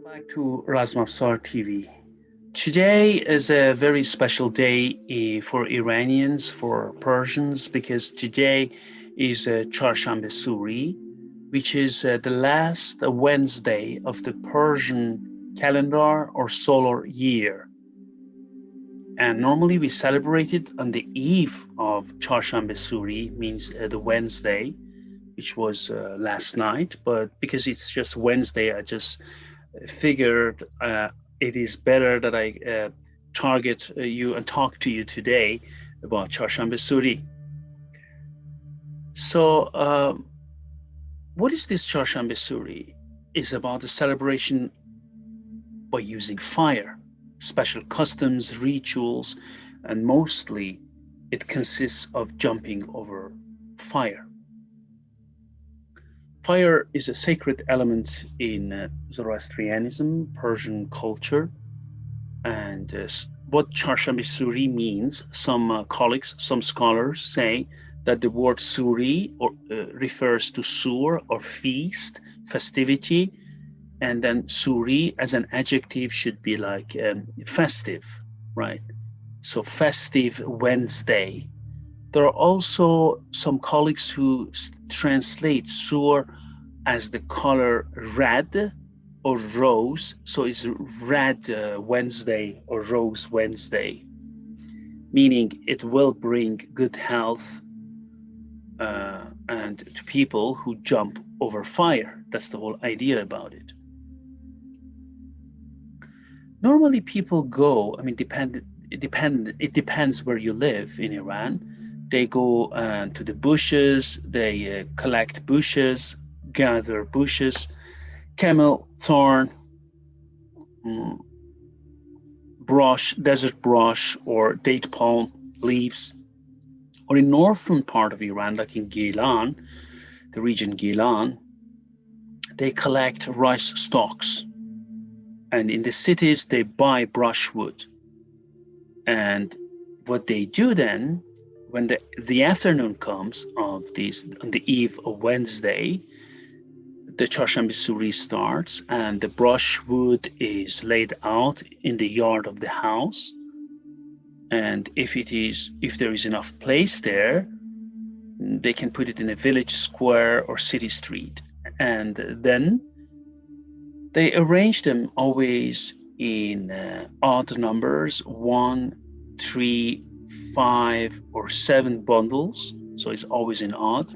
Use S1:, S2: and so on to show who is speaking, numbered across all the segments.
S1: Back to Razmafsar TV. Today is a very special day for Iranians, for Persians, because today is ÇAHÂRŞANBE SURI, which is the last Wednesday of the Persian calendar or solar year. And normally we celebrate it on the eve of ÇAHÂRŞANBE SURI, means the Wednesday, which was last night. But because it's just Wednesday, I just figured it is better that I target you and talk to you today about ÇAHÂRШANBE SURI. So, what is this ÇAHÂRШANBE SURI? It's about the celebration by using fire, special customs, rituals, and mostly it consists of jumping over fire. Fire is a sacred element in Zoroastrianism, Persian culture, and what ÇAHÂRШANBE SURI means, some colleagues, some scholars say that the word Suri refers to sur or feast, festivity, and then Suri as an adjective should be like festive, right? So Festive Wednesday. There are also some colleagues who translate sur as the color red or rose, so it's red Wednesday or rose Wednesday, meaning it will bring good health and to people who jump over fire. That's the whole idea about it. Normally people go, I mean, it depends where you live in Iran. They go to the bushes, they collect bushes, gather bushes, camel thorn, brush, desert brush, or date palm leaves. Or in northern part of Iran, like in Gilan, the region Gilan, they collect rice stalks. And in the cities, they buy brushwood. And what they do then, when the afternoon comes of this, on the eve of Wednesday, the ÇAHÂRШANBE SURI starts and the brushwood is laid out in the yard of the house. And if there is enough place there, they can put it in a village square or city street. And then they arrange them always in odd numbers, 1, 3, 5, or 7 bundles. So it's always in odd.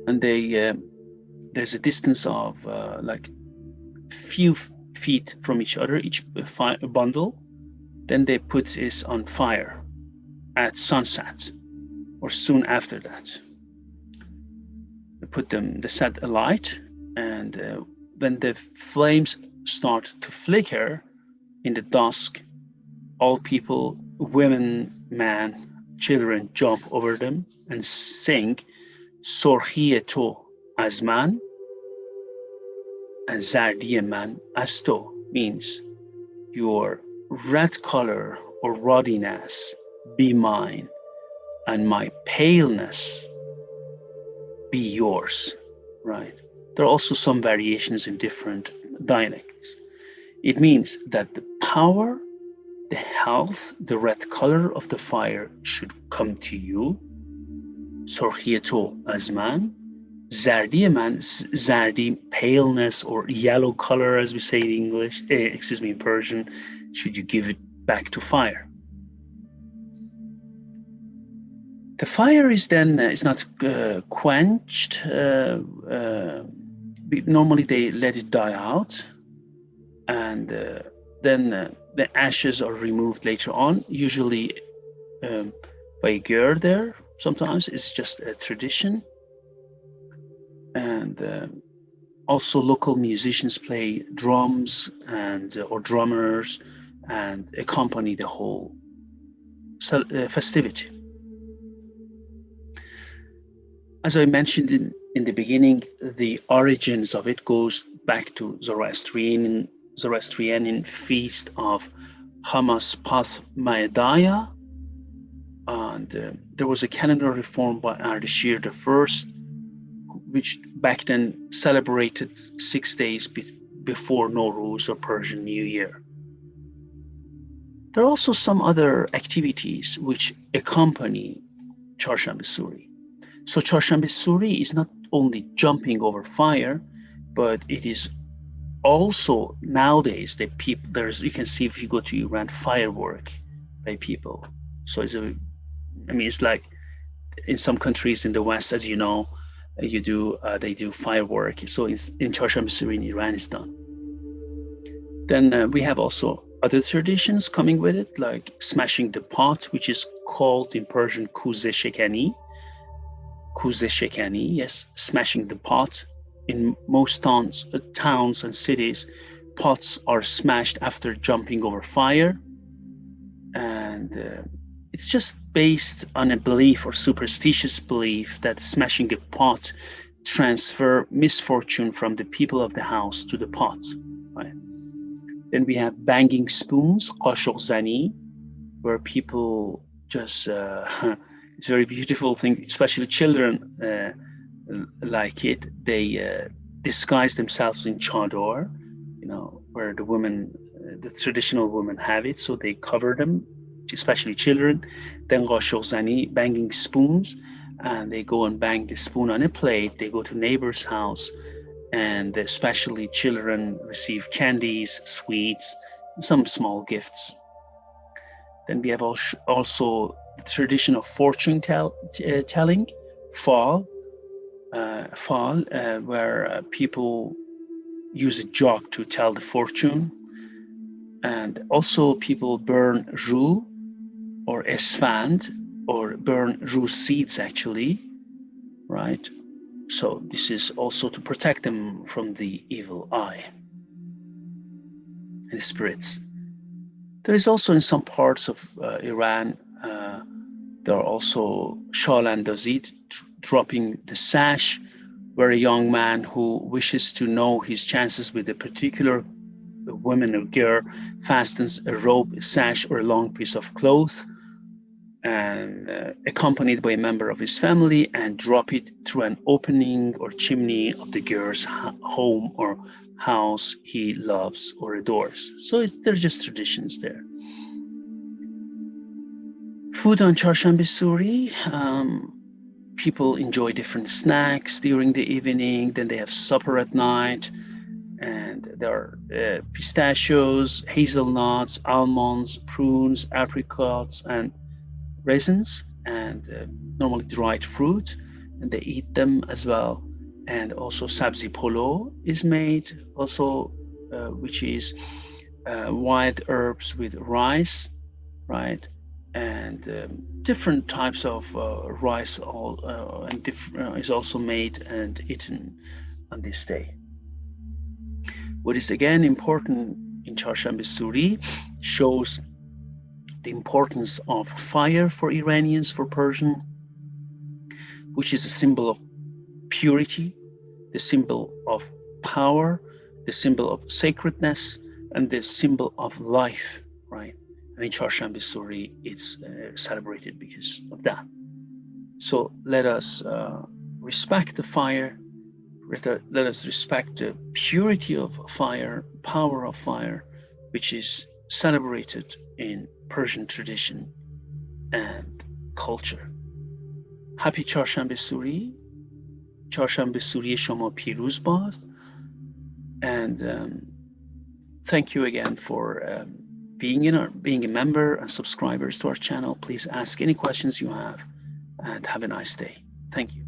S1: And there's a distance of like few feet from each other, each bundle. Then they put this on fire at sunset or soon after that. They set alight, and when the flames start to flicker in the dusk, all people, women, men, children jump over them and sing "Sorhi to az man" and "Zardi man az to," means your red color or ruddiness be mine, and my paleness be yours, right? There are also some variations in different dialects. It means that the power, the health, the red color of the fire should come to you. Sorhieto as man, zardi man, zardi, paleness or yellow color, as we say in English, in Persian, should you give it back to fire. The fire is then is not quenched. Normally they let it die out, and then the ashes are removed later on, usually by a girl there. Sometimes it's just a tradition. And also local musicians play drums and or drummers and accompany the whole festivity. As I mentioned in the beginning, the origins of it goes back to Zoroastrian feast of Hamas Pas Maedaya, and there was a calendar reform by Ardashir I, which back then celebrated 6 days before Nowruz or Persian New Year. There are also some other activities which accompany ÇAHÂRШANBE SURI. So ÇAHÂRШANBE SURI is not only jumping over fire, but it is also nowadays the people, you can see if you go to Iran, firework by people. So it's like in some countries in the West, as you know, they do firework. So in ÇAHÂRШANBE SURI in Iran is done. Then we have also other traditions coming with it, like smashing the pot, which is called in Persian kuze shekani. Kuze shekani, yes, smashing the pot. In most towns and cities, pots are smashed after jumping over fire. And it's just based on a belief or superstitious belief that smashing a pot transfer misfortune from the people of the house to the pot, right? Then we have banging spoons, qashogh zani, where people just, it's a very beautiful thing, especially children like it. They disguise themselves in chador, where the women, the traditional women have it, so they cover them, especially children. Then qashogh zani, banging spoons, and they go and bang the spoon on a plate. They go to neighbor's house, and especially children receive candies, sweets, some small gifts. Then we have also the tradition of fortune telling, fall, where people use a jug to tell the fortune. And also people burn rue or esfand, or burn rue seeds actually, right? So this is also to protect them from the evil eye and spirits. There is also in some parts of Iran, there are also shalandazid, dropping the sash, where a young man who wishes to know his chances with a particular woman or girl fastens a rope, a sash, or a long piece of cloth, and accompanied by a member of his family, and drop it through an opening or chimney of the girl's home or house he loves or adores. So there's just traditions there. Food on ÇAHÂRШANBE SURI, people enjoy different snacks during the evening, then they have supper at night, and there are pistachios, hazelnuts, almonds, prunes, apricots, and raisins, and normally dried fruit, and they eat them as well. And also sabzi polo is made also, which is wild herbs with rice, right? And different types of rice is also made and eaten on this day. What is again important in ÇAHÂRШANBE SURI shows the importance of fire for Iranians, for Persian, which is a symbol of purity, the symbol of power, the symbol of sacredness, and the symbol of life, right? And in ÇAHÂRШANBE SURI, it's celebrated because of that. So let us respect the fire. Let us respect the purity of fire, power of fire, which is celebrated in Persian tradition and culture. Happy ÇAHÂRШANBE SURI. ÇAHÂRШANBE SURI شما پیروز باد. And thank you again for being a member and subscribers to our channel. Please ask any questions you have, and have a nice day. Thank you.